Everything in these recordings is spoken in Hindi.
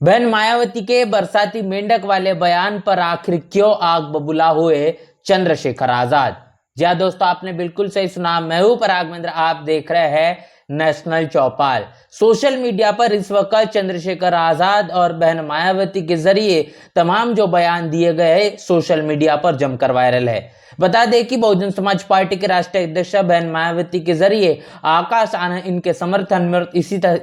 बहन मायावती के बरसाती मेंढक वाले बयान पर आखिर क्यों आग बबूला हुए चंद्रशेखर आजाद। जी हाँ दोस्तों, आपने बिल्कुल सही सुना। मैं हूं पराग महेंद्र, आप देख रहे हैं नेशनल चौपाल। सोशल मीडिया पर इस वक्त चंद्रशेखर आजाद और बहन मायावती के जरिए तमाम जो बयान दिए गए सोशल मीडिया पर जमकर वायरल है। बता दें कि बहुजन समाज पार्टी के राष्ट्रीय अध्यक्ष बहन मायावती के जरिए आकाश आनंद इनके समर्थन में,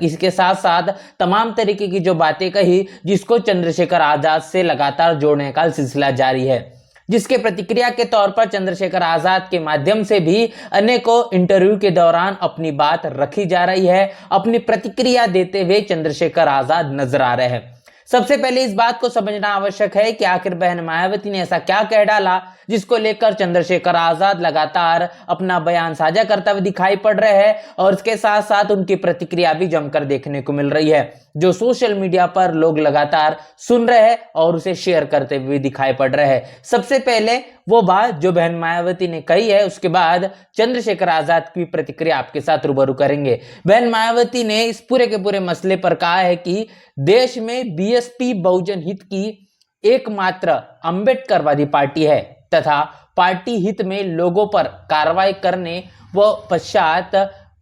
इसके साथ साथ तमाम तरीके की जो बातें कही, जिसको चंद्रशेखर आजाद से लगातार जोड़ने का सिलसिला जारी है, जिसके प्रतिक्रिया के तौर पर चंद्रशेखर आजाद के माध्यम से भी अनेकों इंटरव्यू के दौरान अपनी बात रखी जा रही है। अपनी प्रतिक्रिया देते हुए चंद्रशेखर आजाद नजर आ रहे हैं। सबसे पहले इस बात को समझना आवश्यक है कि आखिर बहन मायावती ने ऐसा क्या कह डाला जिसको लेकर चंद्रशेखर आजाद लगातार अपना बयान साझा करता हुए दिखाई पड़ रहे हैं, और इसके साथ साथ उनकी प्रतिक्रिया भी जमकर देखने को मिल रही है, जो सोशल मीडिया पर लोग लगातार सुन रहे हैं और उसे शेयर करते हुए दिखाई पड़ रहे हैं। सबसे पहले वो बात जो बहन मायावती ने कही है, उसके बाद चंद्रशेखर आजाद की प्रतिक्रिया आपके साथ रूबरू करेंगे। बहन मायावती ने इस पूरे के पूरे मसले पर कहा है कि देश में बीएसपी बहुजन हित की एकमात्र अंबेडकरवादी पार्टी है तथा पार्टी हित में लोगों पर कार्रवाई करने व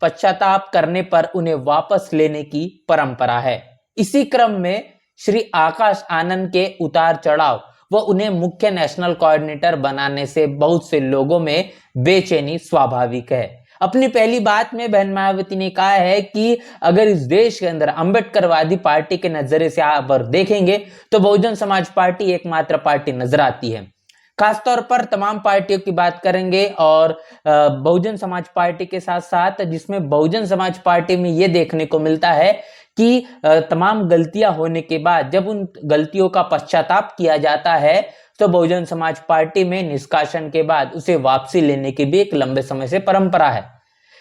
पश्चाताप करने पर उन्हें वापस लेने की परंपरा है। इसी क्रम में श्री आकाश आनंद के उतार चढ़ाव व उन्हें मुख्य नेशनल कोऑर्डिनेटर बनाने से बहुत से लोगों में बेचैनी स्वाभाविक है। अपनी पहली बात में बहन मायावती ने कहा है कि अगर इस देश के अंदर अंबेडकरवादी पार्टी के नजरिए से आप देखेंगे तो बहुजन समाज पार्टी एकमात्र पार्टी नजर आती है। खासतौर पर तमाम पार्टियों की बात करेंगे और बहुजन समाज पार्टी के साथ साथ, जिसमें बहुजन समाज पार्टी में यह देखने को मिलता है कि तमाम गलतियां होने के बाद जब उन गलतियों का पश्चाताप किया जाता है तो बहुजन समाज पार्टी में निष्कासन के बाद उसे वापसी लेने की भी एक लंबे समय से परंपरा है।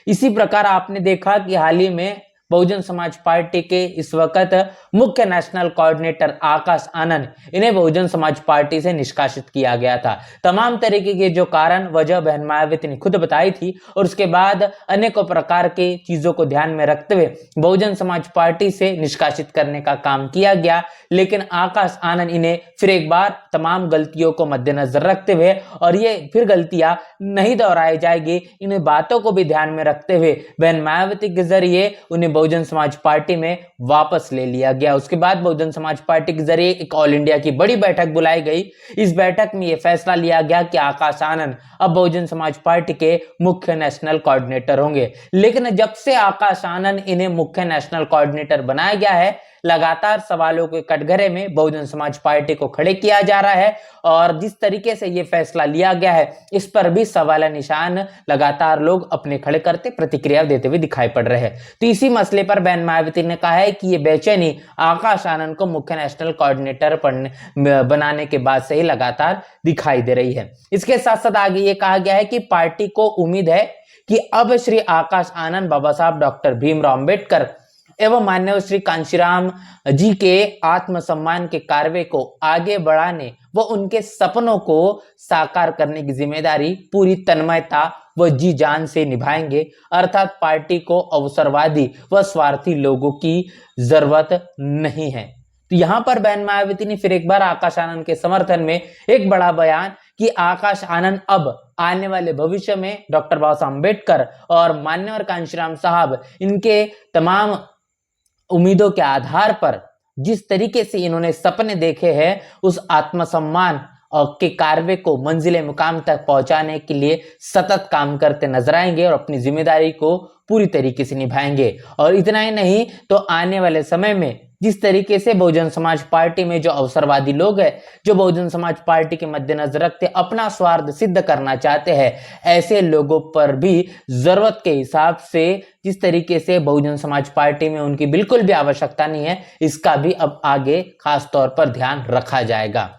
इसी प्रकार आपने देखा कि हाल ही में बहुजन समाज पार्टी के इस वक्त मुख्य नेशनल कोऑर्डिनेटर आकाश आनंद, इन्हें बहुजन समाज पार्टी से निष्कासित किया गया था। तमाम तरीके के जो कारण वजह बहन मायावती ने खुद बताई थी, और उसके बाद अनेकों प्रकार के चीजों को ध्यान में रखते हुए बहुजन समाज पार्टी से निष्कासित करने का काम किया गया। लेकिन आकाश आनंद इन्हें फिर एक बार तमाम गलतियों को मद्देनजर रखते हुए, और ये फिर गलतियां नहीं दोहराई जाएगी, इन बातों को भी ध्यान में रखते हुए बहन मायावती के जरिए उन्हें बहुजन समाज पार्टी में वापस ले लिया गया। उसके बाद बहुजन समाज पार्टी के जरिए एक ऑल इंडिया की बड़ी बैठक बुलाई गई। इस बैठक में यह फैसला लिया गया कि आकाश आनंद अब बहुजन समाज पार्टी के मुख्य नेशनल कोऑर्डिनेटर होंगे। लेकिन जब से आकाश आनंद इन्हें मुख्य नेशनल कोऑर्डिनेटर बनाया गया है, लगातार सवालों के कटघरे में बहुजन समाज पार्टी को खड़े किया जा रहा है, और जिस तरीके से यह फैसला लिया गया है इस पर भी सवाल निशान लगातार लोग अपने खड़े करते प्रतिक्रिया देते हुए दिखाई पड़ रहे हैं। तो इसी मसले पर बहन मायावती ने कहा है कि यह बेचैनी आकाश आनंद को मुख्य नेशनल कोऑर्डिनेटर बनाने के बाद से ही लगातार दिखाई दे रही है। इसके साथ साथ आगे ये कहा गया है कि पार्टी को उम्मीद है कि अब श्री आकाश आनंद बाबा साहब डॉक्टर भीमराव अंबेडकर एवं माननीय श्री कांशीराम जी के आत्मसम्मान के कार्य को आगे बढ़ाने व उनके सपनों को साकार करने की जिम्मेदारी पूरी तन्मयता व जी जान से निभाएंगे। अर्थात पार्टी को अवसरवादी व स्वार्थी लोगों की जरूरत नहीं है। तो यहां पर बहन मायावती ने फिर एक बार आकाश आनंद के समर्थन में एक बड़ा बयान कि आकाश आनंद अब आने वाले भविष्य में डॉक्टर बाबा साहब अम्बेडकर और माननीय कांशीराम साहब इनके तमाम उम्मीदों के आधार पर जिस तरीके से इन्होंने सपने देखे हैं, उस आत्मसम्मान के कार्य को मंजिले मुकाम तक पहुंचाने के लिए सतत काम करते नजर आएंगे और अपनी जिम्मेदारी को पूरी तरीके से निभाएंगे। और इतना ही नहीं, तो आने वाले समय में जिस तरीके से बहुजन समाज पार्टी में जो अवसरवादी लोग हैं, जो बहुजन समाज पार्टी के मद्देनजर रखते अपना स्वार्थ सिद्ध करना चाहते हैं, ऐसे लोगों पर भी जरूरत के हिसाब से जिस तरीके से बहुजन समाज पार्टी में उनकी बिल्कुल भी आवश्यकता नहीं है, इसका भी अब आगे खास तौर पर ध्यान रखा जाएगा।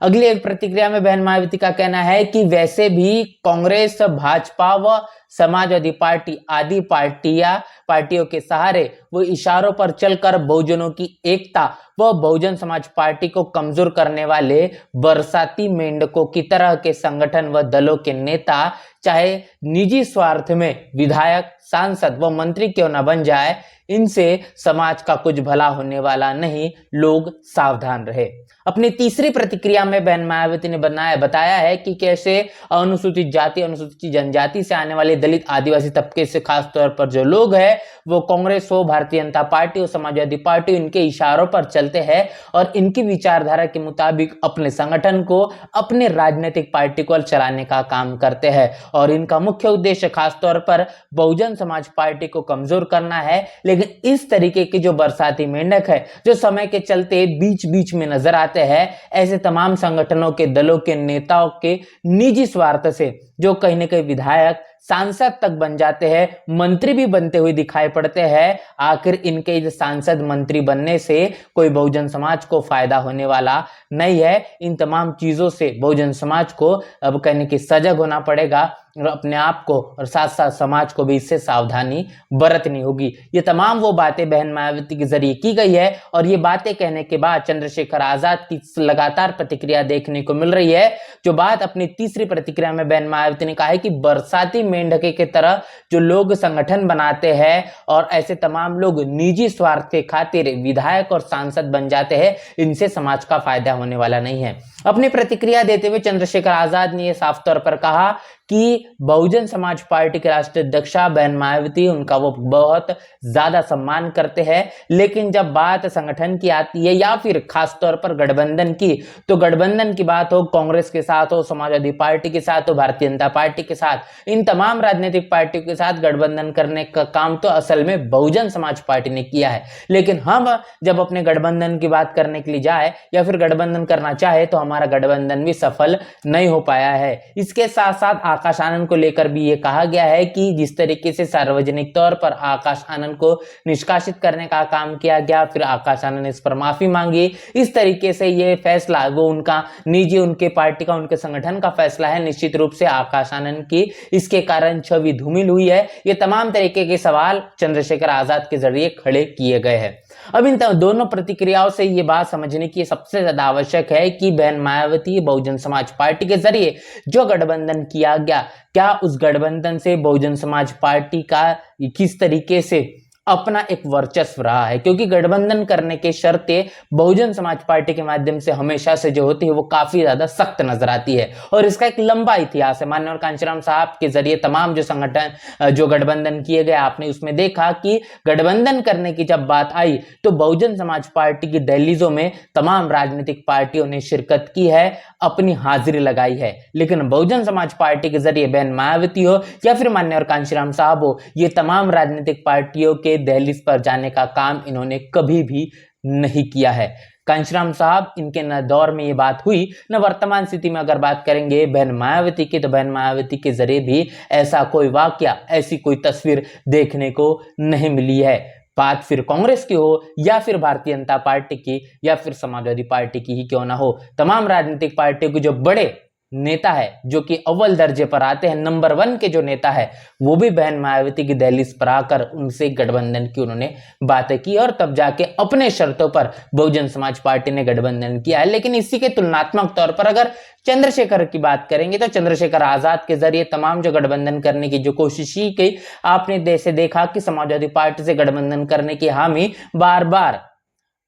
अगली एक प्रतिक्रिया में बहन मायावती का कहना है कि वैसे भी कांग्रेस, भाजपा व समाजवादी पार्टी आदि पार्टियों के सहारे वो इशारों पर चलकर बहुजनों की एकता व बहुजन समाज पार्टी को कमजोर करने वाले बरसाती मेंढकों की तरह के संगठन व दलों के नेता चाहे निजी स्वार्थ में विधायक, सांसद व मंत्री क्यों न बन जाए, इनसे समाज का कुछ भला होने वाला नहीं, लोग सावधान रहे। अपनी तीसरी प्रतिक्रिया में बहन मायावती ने बताया है कि कैसे अनुसूचित जाति, अनुसूचित जनजाति से आने वाले दलित, आदिवासी तबके से खास तौर पर जो लोग हैं वो कांग्रेस हो, भारतीय जनता पार्टी हो, समाजवादी पार्टी, इनके इशारों पर चलते हैं और इनकी विचारधारा के मुताबिक अपने संगठन को, अपने राजनीतिक पार्टी को चलाने का काम करते हैं और इनका मुख्य उद्देश्य खास तौर पर बहुजन समाज पार्टी को कमजोर करना है। लेकिन इस तरीके के जो बरसाती मेंढक है जो समय के चलते बीच बीच में नजर आते हैं, ऐसे तमाम संगठनों के, दलों के नेताओं के निजी स्वार्थ से जो कहीं ना कहीं विधायक, सांसद तक बन जाते हैं, मंत्री भी बनते हुए दिखाई पड़ते हैं। आखिर इनके इस सांसद मंत्री बनने से कोई बहुजन समाज को फायदा होने वाला नहीं है। इन तमाम चीजों से बहुजन समाज को अब कहने की सजग होना पड़ेगा और अपने आप को और साथ साथ समाज को भी इससे सावधानी बरतनी होगी। ये तमाम वो बातें बहन मायावती के जरिए की गई है और ये बातें कहने के बाद चंद्रशेखर आजाद की लगातार प्रतिक्रिया देखने को मिल रही है। जो बात अपनी तीसरी प्रतिक्रिया में बहन मायावती ने कहा है कि बरसाती मेंढके की तरह जो लोग संगठन बनाते हैं और ऐसे तमाम लोग निजी स्वार्थ के खातिर विधायक और सांसद बन जाते हैं, इनसे समाज का फायदा होने वाला नहीं है। अपनी प्रतिक्रिया देते हुए चंद्रशेखर आजाद ने यह साफ तौर पर कहा कि बहुजन समाज पार्टी के राष्ट्रीय अध्यक्षा बहन मायावती, उनका वो बहुत ज्यादा सम्मान करते हैं, लेकिन जब बात संगठन की आती है या फिर खास तौर पर गठबंधन की, तो गठबंधन की बात हो कांग्रेस के साथ हो, समाजवादी पार्टी के साथ हो, भारतीय जनता पार्टी के साथ, इन तमाम राजनीतिक पार्टियों के साथ गठबंधन करने का काम तो असल में बहुजन समाज पार्टी ने किया है। लेकिन हम जब अपने गठबंधन की बात करने के लिए जाए या फिर गठबंधन करना चाहे तो हमारा गठबंधन भी सफल नहीं हो पाया है। इसके साथ साथ आकाश आनंद को लेकर भी ये कहा गया है कि जिस तरीके से सार्वजनिक तौर पर आकाश आनंद को निष्कासित करने का काम किया गया, फिर आकाश आनंद ने इस पर माफी मांगी, इस तरीके से ये फैसला वो उनका निजी, उनके पार्टी का, उनके संगठन का फैसला है। निश्चित रूप से आकाश आनंद की इसके कारण छवि धूमिल हुई है। ये तमाम तरीके के सवाल चंद्रशेखर आजाद के जरिए खड़े किए गए हैं। अब इन दोनों प्रतिक्रियाओं से ये बात समझने की सबसे ज्यादा आवश्यक है कि बहन मायावती बहुजन समाज पार्टी के जरिए जो गठबंधन किया गया, क्या उस गठबंधन से बहुजन समाज पार्टी का किस तरीके से अपना एक वर्चस्व रहा है, क्योंकि गठबंधन करने के शर्तें बहुजन समाज पार्टी के माध्यम से हमेशा से जो होती है वो काफी ज्यादा सख्त नजर आती है और इसका एक लंबा इतिहास है। माननीय कांशीराम साहब के जरिए तमाम जो संगठन, जो गठबंधन किए गए, आपने उसमें देखा कि गठबंधन करने की जब बात आई तो बहुजन समाज पार्टी की दहलीजों में तमाम राजनीतिक पार्टियों ने शिरकत की है, अपनी हाजिरी लगाई है। लेकिन बहुजन समाज पार्टी के जरिए बहन मायावती हो या फिर माननीय कांशीराम साहब हो, ये तमाम राजनीतिक पार्टियों के दहलीज पर जाने का काम इन्होंने कभी भी नहीं किया है। कांशीराम साहब, इनके न दौर में ये बात हुई, न वर्तमान स्थिति में अगर बात करेंगे बहन मायावती की, तो बहन मायावती के जरिए भी ऐसा कोई वाकया, ऐसी कोई तस्वीर देखने को नहीं मिली है। बात फिर कांग्रेस की हो या फिर भारतीय जनता पार्टी की या फिर समाजवादी पार्टी की ही क्यों ना हो, तमाम राजनीतिक पार्टियों के जो बड़े नेता है, जो कि अव्वल दर्जे पर आते हैं, नंबर 1 के जो नेता है, वो भी बहन मायावती की दहलीज पर आकर उनसे गठबंधन की उन्होंने बातें की और तब जाके अपने शर्तों पर बहुजन समाज पार्टी ने गठबंधन किया है। लेकिन इसी के तुलनात्मक तौर पर अगर चंद्रशेखर की बात करेंगे तो चंद्रशेखर आजाद के जरिए तमाम जो गठबंधन करने की जो कोशिश की गई, आपने देखा कि समाजवादी पार्टी से गठबंधन करने की हामी बार बार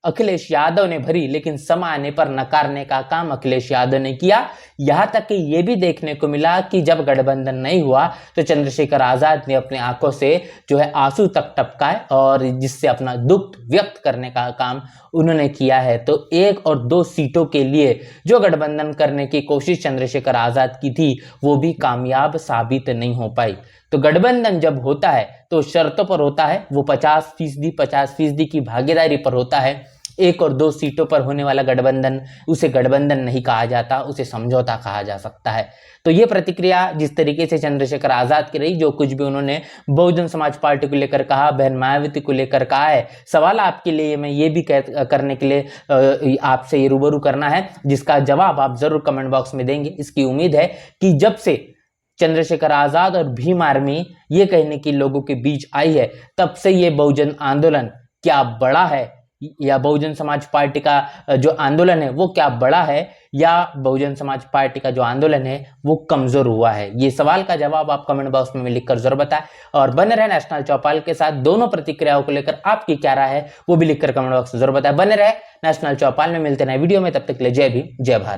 अखिलेश यादव ने भरी, लेकिन समय आने पर नकारने का काम अखिलेश यादव ने किया। यहां तक कि यह भी देखने को मिला कि जब गठबंधन नहीं हुआ तो चंद्रशेखर आजाद ने अपनी आंखों से जो है आंसू तक टपकाए और जिससे अपना दुख व्यक्त करने का काम उन्होंने किया है। तो 1 और 2 सीटों के लिए जो गठबंधन करने की कोशिश चंद्रशेखर आजाद की थी, वो भी कामयाब साबित नहीं हो पाई। तो गठबंधन जब होता है तो शर्तों पर होता है, वो 50% की भागीदारी पर होता है। 1 और 2 सीटों पर होने वाला गठबंधन, उसे गठबंधन नहीं कहा जाता, उसे समझौता कहा जा सकता है। तो ये प्रतिक्रिया जिस तरीके से चंद्रशेखर आजाद की रही, जो कुछ भी उन्होंने बहुजन समाज पार्टी को लेकर कहा, बहन मायावती को लेकर कहा है, सवाल आपके लिए मैं ये भी करने के लिए आपसे ये रूबरू करना है, जिसका जवाब आप जरूर कमेंट बॉक्स में देंगे। इसकी उम्मीद है कि जब से चंद्रशेखर आजाद और भीम आर्मी ये कहने की लोगों के बीच आई है, तब से ये बहुजन आंदोलन क्या बड़ा है, या बहुजन समाज पार्टी का जो आंदोलन है वो क्या बड़ा है, या बहुजन समाज पार्टी का जो आंदोलन है वो कमजोर हुआ है? ये सवाल का जवाब आप कमेंट बॉक्स में लिखकर जरूर बताएं और बने रहे नेशनल चौपाल के साथ। दोनों प्रतिक्रियाओं को लेकर आपकी क्या राय है वो भी लिखकर कमेंट बॉक्स में जरूर बताएं। बने रहे नेशनल चौपाल में, मिलते हैं नए वीडियो में, तब तक के लिए जय भीम जय भारत।